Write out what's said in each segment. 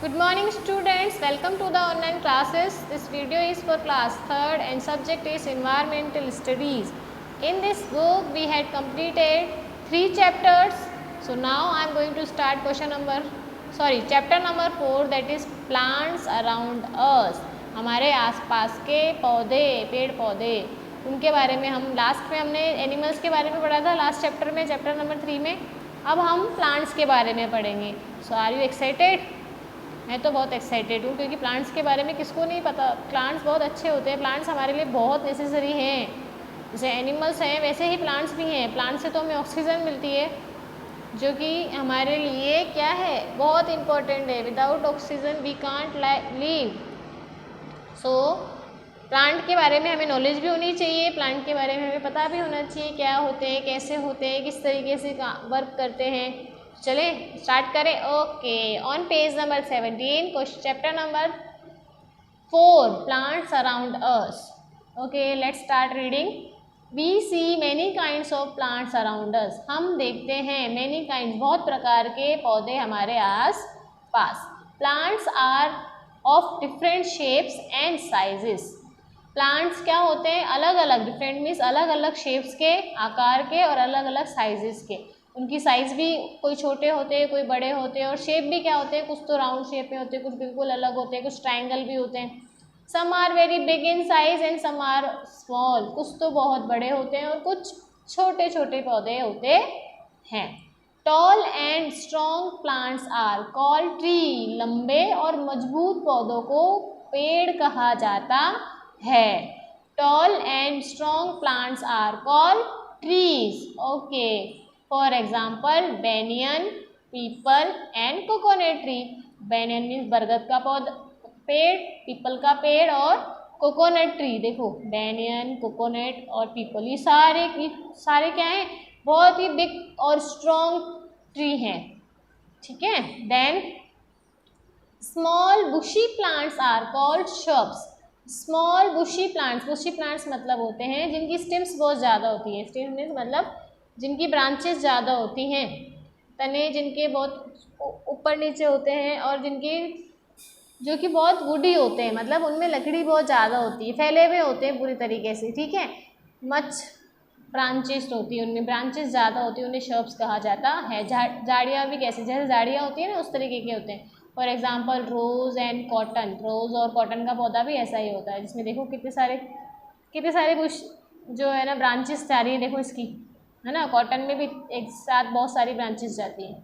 Good morning students, welcome to the online classes. This video is for class 3rd and subject is environmental studies. In this book we had completed 3 chapters. So now I am going to start chapter number 4, that is plants around us. हमारे आसपास के पौधे, पेड़ पौधे, उनके बारे में हम लास्ट में हमने एनिमल्स के बारे में पढ़ा था लास्ट चैप्टर में, चैप्टर नंबर 3 में. अब हम प्लांट्स के बारे में पढ़ेंगे. सो आर यू एक्साइटेड? मैं तो बहुत एक्साइटेड हूँ क्योंकि प्लांट्स के बारे में किसको नहीं पता. प्लांट्स बहुत अच्छे होते हैं, प्लांट्स हमारे लिए बहुत नेसेसरी हैं. जैसे एनिमल्स हैं वैसे ही प्लांट्स भी हैं. प्लांट से तो हमें ऑक्सीजन मिलती है जो कि हमारे लिए क्या है, बहुत इम्पोर्टेंट है. Without oxygen we can't live. So plant के बारे में हमें नॉलेज भी होनी चाहिए, प्लांट के बारे में हमें पता भी होना चाहिए क्या होते हैं, कैसे होते हैं, किस तरीके से वर्क करते हैं. चले स्टार्ट करें. Okay, on page number 17 question chapter number 4 plants around us. Okay, let's start reading. We see many kinds of plants around us. हम देखते हैं मैनी काइंड्स, बहुत प्रकार के पौधे हमारे आस पास. Plants are of different shapes and sizes. Plants क्या होते हैं, अलग अलग, डिफरेंट मीन्स अलग अलग शेप्स के, आकार के और अलग अलग साइजेस के. उनकी साइज़ भी कोई छोटे होते हैं, कोई बड़े होते हैं, और शेप भी क्या होते हैं, कुछ तो राउंड शेप में होते हैं, कुछ बिल्कुल अलग होते हैं, कुछ ट्रायंगल भी होते हैं. Some are very big in size and some are small. कुछ तो बहुत बड़े होते हैं और कुछ छोटे छोटे पौधे होते हैं. Tall and strong plants are called tree. लंबे और मजबूत पौधों को पेड़ कहा जाता है. Tall and strong plants are called trees. Okay, for example banyan, peepal and coconut tree. Banyan means बरगद का पौधा पेड़, पीपल का पेड़ और कोकोनट ट्री. देखो बेनियन, कोकोनट और पीपल, ये सारे क्या हैं, बहुत ही बिग और स्ट्रॉन्ग ट्री हैं. ठीक है. Then small bushy plants are called shrubs. Small bushy plants मतलब होते हैं जिनकी स्टेम्स बहुत ज़्यादा होती है. स्टेम मीन्स मतलब जिनकी ब्रांचेस ज़्यादा होती हैं, तने जिनके बहुत ऊपर नीचे होते हैं और जो कि बहुत वुडी होते हैं, मतलब उनमें लकड़ी बहुत ज़्यादा होती है, फैले हुए होते हैं पूरी तरीके से. ठीक है. मच ब्रांचेस होती है, उनमें ब्रांचेस ज़्यादा होती है, उन्हें शर्ब्स कहा जाता है. झाड़ियाँ भी कैसे, जैसे झाड़ियाँ होती है ना, उस तरीके के होते हैं. For example rose and cotton. Rose और कॉटन का पौधा भी ऐसा ही होता है, जिसमें देखो कितने सारे बुश जो है ना, ब्रांचेस जा रही है, देखो इसकी, है ना. कॉटन में भी एक साथ बहुत सारी ब्रांचेस जाती हैं.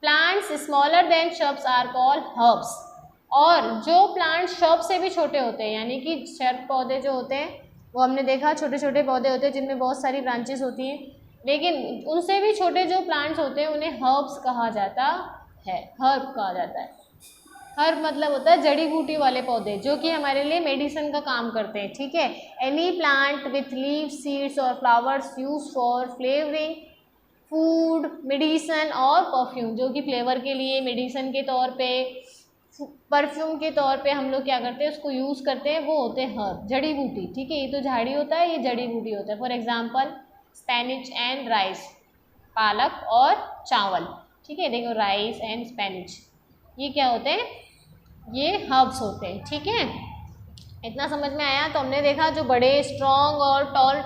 Plants smaller than shrubs are called herbs. और जो प्लांट श्रब से भी छोटे होते हैं, यानी कि श्रब पौधे जो होते हैं वो हमने देखा छोटे छोटे पौधे होते हैं जिनमें बहुत सारी ब्रांचेस होती हैं, लेकिन उनसे भी छोटे जो प्लांट्स होते हैं उन्हें हर्ब्स कहा जाता है. हर्ब कहा जाता है. हर्ब मतलब होता है जड़ी बूटी वाले पौधे जो कि हमारे लिए मेडिसिन का काम करते हैं. ठीक है. Any plant with leaves, seeds और flowers use for flavouring food, medicine और परफ्यूम. जो कि फ्लेवर के लिए, मेडिसिन के तौर पे, परफ्यूम के तौर पे हम लोग क्या करते हैं, उसको यूज़ करते हैं, वो होते हैं हर्ब, जड़ी बूटी. ठीक है. ये तो झाड़ी होता है, ये जड़ी बूटी होता है. फॉर एग्जाम्पल स्पेनिच एंड राइस, पालक और चावल. ठीक है. देखो राइस एंड स्पेनिच, ये क्या होते हैं, ये हर्ब्स होते हैं. ठीक है. इतना समझ में आया. तो हमने देखा जो बड़े स्ट्रॉन्ग और टॉल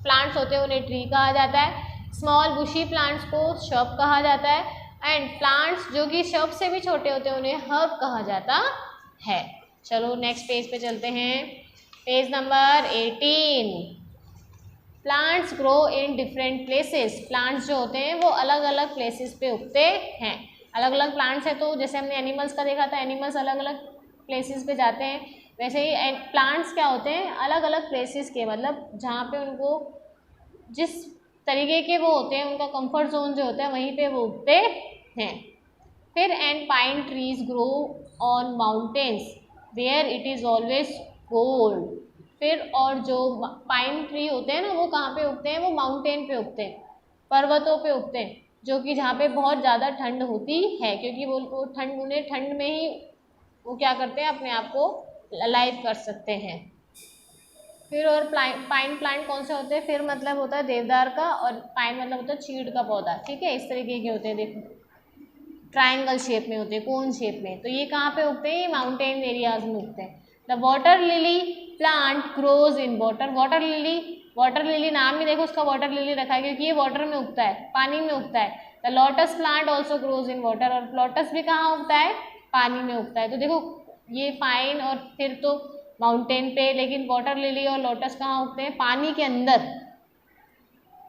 प्लांट्स होते हैं उन्हें ट्री कहा जाता है. स्मॉल बुशी प्लांट्स को श्रब कहा जाता है. एंड प्लांट्स जो कि श्रब से भी छोटे होते हैं उन्हें हर्ब कहा जाता है. चलो नेक्स्ट पेज पे चलते हैं. Page number 18. Plants grow in different places. Plants जो होते हैं वो अलग अलग प्लेसेस पे उगते हैं. अलग अलग प्लांट्स है, तो जैसे हमने एनिमल्स का देखा था, एनिमल्स अलग अलग प्लेसेस पे जाते हैं, वैसे ही प्लांट्स क्या होते हैं, अलग अलग प्लेसेस के, मतलब जहाँ पे उनको जिस तरीके के वो होते हैं, उनका कंफर्ट जोन जो होता है वहीं पे वो उगते हैं. Fir and pine trees grow on mountains where it is always cold. फिर और जो पाइन ट्री होते हैं ना, वो कहाँ पे उगते हैं, वो माउंटेन पे उगते हैं, पर्वतों पे उगते हैं, जो कि जहाँ पे बहुत ज़्यादा ठंड होती है, क्योंकि वो उन्हें ठंड में ही वो क्या करते हैं, अपने आप को अलाइव कर सकते हैं. फिर और पाइन प्लांट कौन से होते हैं, फिर मतलब होता है देवदार का, और पाइन मतलब होता है चीड़ का पौधा. ठीक है. इस तरीके के होते हैं. देखो ट्राइंगल शेप में होते हैं, कोन शेप में। तो ये कहाँ पे उगते हैं? ये माउंटेन एरियाज में उगते हैं। The water lily plant grows in water. Water lily नाम भी देखो उसका वाटर लिली रखा है क्योंकि ये वाटर में उगता है, पानी में उगता है। The lotus plant also grows in water, और लोटस भी कहाँ उगता है? पानी में उगता है। तो देखो ये फाइन और फिर तो माउंटेन पे, लेकिन वाटर लिली और लोटस कहाँ उगते हैं? पानी के अंदर।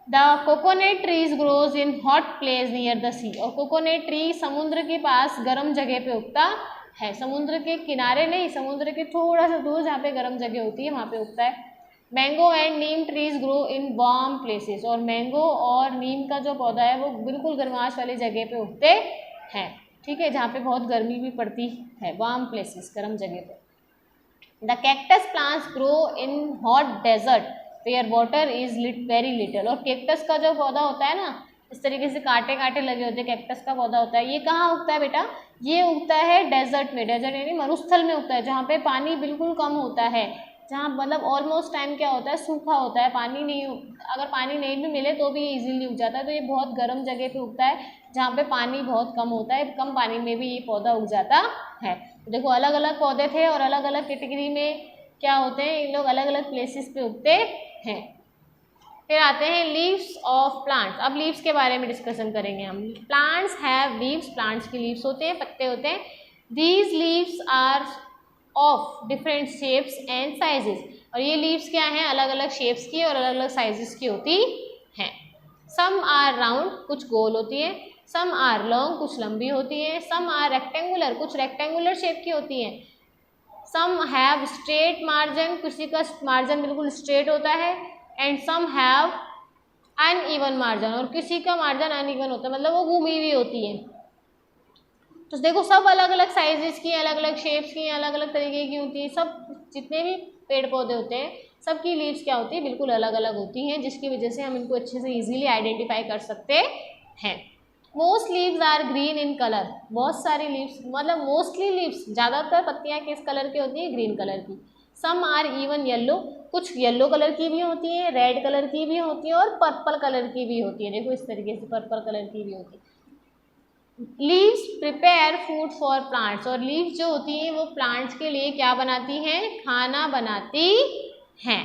The coconut trees grows in hot place near the sea, और कोकोनट ट्री समुद्र के पास गर्म जगह पे उगता है। समुद्र के किनारे नहीं, समुद्र के थोड़ा सा दूर जहाँ पे गर्म जगह होती है वहाँ पे उगता है। Mango and Neem trees grow in warm places, और मैंगो और नीम का जो पौधा है वो बिल्कुल गर्माश वाली जगह पे उगते हैं, ठीक है, जहाँ पे बहुत गर्मी भी पड़ती है, वार्म प्लेसेस, गर्म जगह पे। The cactus plants grow in hot desert where water is very little, और कैक्टस का जो पौधा होता है ना, इस तरीके से कांटे कांटे लगे होते हैं, कैक्टस का पौधा होता है, ये कहाँ उगता है बेटा? ये उगता है डेजर्ट में। डेजर्ट यानी मरुस्थल में उगता है, जहाँ पे पानी बिल्कुल कम होता है, जहाँ मतलब ऑलमोस्ट टाइम क्या होता है? सूखा होता है, पानी नहीं, अगर पानी नहीं भी मिले तो भी ये इजीली उग जाता है। तो ये बहुत गर्म जगह पे उगता है जहाँ पे पानी बहुत कम होता है, कम पानी में भी ये पौधा उग जाता है। तो देखो अलग अलग पौधे थे और अलग अलग कैटेगरी में क्या होते हैं, इन लोग अलग अलग प्लेसेस पे उगते हैं। फिर आते हैं लीव्स ऑफ प्लांट्स। अब लीव्स के बारे में डिस्कशन करेंगे हम। प्लांट्स हैव लीव्स, प्लांट्स की लीव्स होते हैं, पत्ते होते हैं। These leaves are of different shapes and sizes, और ये लीव्स क्या हैं? अलग अलग शेप्स की और अलग अलग साइजेस की होती हैं। सम आर राउंड, कुछ गोल होती है। सम आर लॉन्ग, कुछ लंबी होती है। सम आर रेक्टेंगुलर, कुछ रेक्टेंगुलर शेप की होती हैं। सम हैव स्ट्रेट मार्जिन, किसी का मार्जिन बिल्कुल स्ट्रेट होता है। And some have uneven margin, और किसी का मार्जिन अनइवन होता है, मतलब वो घूमी हुई होती है। तो देखो सब अलग अलग साइजेस की, अलग अलग शेप्स की, अलग अलग तरीके की होती है। सब जितने भी पेड़ पौधे होते हैं सबकी लीव्स क्या होती है? बिल्कुल अलग अलग होती हैं, जिसकी वजह से हम इनको अच्छे से इजीली आइडेंटिफाई कर सकते हैं। Most leaves are green in colour, बहुत सारी लीव्स, मतलब मोस्टली लीव्स, ज़्यादातर पत्तियाँ किस कलर की होती हैं? ग्रीन कलर की। सम आर इवन येलो, कुछ येलो कलर की भी होती हैं, रेड कलर की भी होती है और पर्पल कलर की भी होती है। देखो इस तरीके से पर्पल कलर की भी होती है। Leaves prepare food for plants, और लीव्स जो होती हैं वो प्लांट्स के लिए क्या बनाती हैं? खाना बनाती हैं।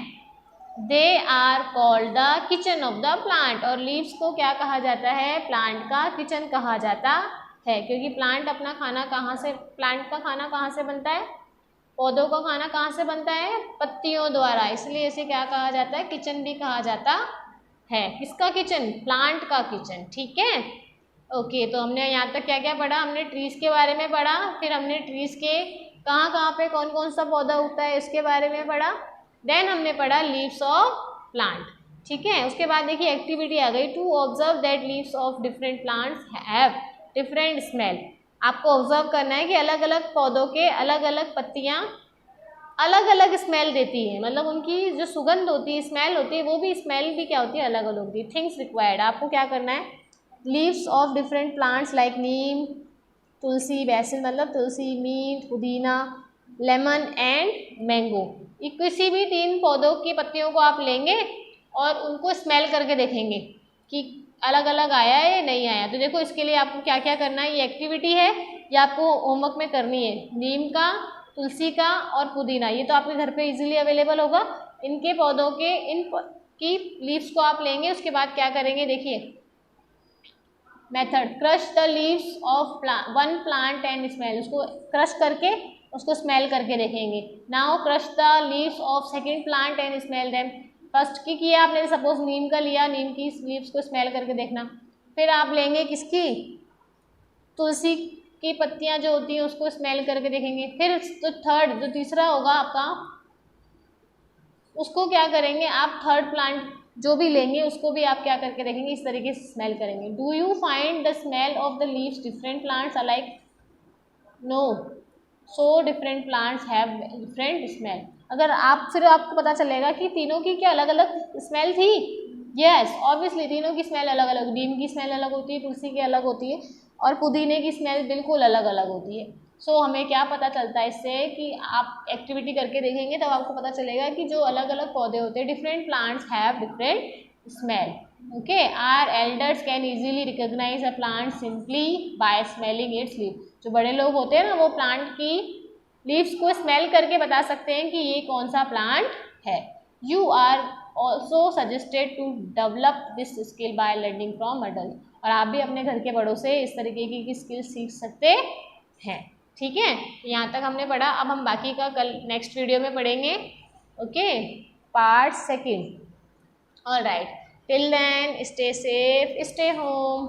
They are called the kitchen of the plant, और लीव्स को क्या कहा जाता है? प्लांट का किचन कहा जाता है, क्योंकि प्लांट अपना खाना कहाँ से, प्लांट का खाना कहाँ से बनता है? पौधों का खाना कहाँ से बनता है? पत्तियों द्वारा, इसलिए इसे क्या कहा जाता है? किचन भी कहा जाता है। किसका किचन? प्लांट का किचन, ठीक है। ओके, तो हमने यहाँ तक क्या क्या पढ़ा? हमने ट्रीज के बारे में पढ़ा, फिर हमने ट्रीज के कहाँ कहाँ पे कौन कौन सा पौधा उगता है इसके बारे में पढ़ा। देन हमने पढ़ा लीव्स ऑफ प्लांट, ठीक है। उसके बाद देखिए एक्टिविटी आ गई, to observe that leaves of different plants have different smell. आपको ऑब्जर्व करना है कि अलग अलग पौधों के अलग अलग पत्तियाँ अलग अलग स्मेल देती हैं, मतलब उनकी जो सुगंध होती है, स्मेल होती है, वो भी स्मेल भी क्या होती है? अलग अलग होती है। थिंग्स रिक्वायर्ड, आपको क्या करना है? Leaves of different plants like Neem, Tulsi, BECIL मतलब तुलसी, मींट, पुदीना, लेमन एंड मैंगो, ये किसी भी 3 पौधों की पत्तियों को आप लेंगे और उनको स्मेल करके देखेंगे कि अलग अलग आया है या नहीं आया। तो देखो इसके लिए आपको क्या क्या करना है, ये एक्टिविटी है, ये आपको होमवर्क में करनी है। नीम का, तुलसी का और पुदीना, ये तो आपके घर पे इजीली अवेलेबल होगा। इनके पौधों के की लीव्स को आप लेंगे, उसके बाद क्या करेंगे देखिए method, crush the leaves of one plant and smell, उसको क्रश करके उसको स्मेल करके देखेंगे। Now crush the leaves of second plant and smell them, first की किया आपने, सपोज नीम का लिया, नीम की लीव्स को स्मेल करके देखना। फिर आप लेंगे किसकी? तुलसी की पत्तियां जो होती हैं उसको स्मेल करके देखेंगे। फिर तो थर्ड, जो तीसरा होगा आपका, उसको क्या करेंगे आप? थर्ड प्लांट जो भी लेंगे उसको भी आप क्या करके देखेंगे? इस तरीके से स्मेल करेंगे। Do you find the smell of the leaves different plants alike? No, so different plants have different smell. अगर आप फिर आपको पता चलेगा कि तीनों की क्या अलग अलग स्मेल थी। यस, ऑब्वियसली तीनों की स्मेल अलग अलग, नीम की स्मेल अलग होती है, तुलसी की अलग होती है और पुदीने की स्मेल बिल्कुल अलग अलग होती है। सो हमें क्या पता चलता है इससे कि आप एक्टिविटी करके देखेंगे तब आपको पता चलेगा कि जो अलग अलग पौधे होते हैं, different plants have different smell. Okay, our elders can easily recognise a plant simply by smelling its leaf. जो बड़े लोग होते हैं ना, वो प्लांट की लीव्स को स्मेल करके बता सकते हैं कि ये कौन सा प्लांट है। You are also suggested to develop this skill by learning from adult. और आप भी अपने घर के बड़ों से इस तरीके की स्किल सीख सकते हैं। ठीक है, यहाँ तक हमने पढ़ा। अब हम बाकी का कल नेक्स्ट वीडियो में पढ़ेंगे। Okay, part second. All right, till then stay safe, stay home.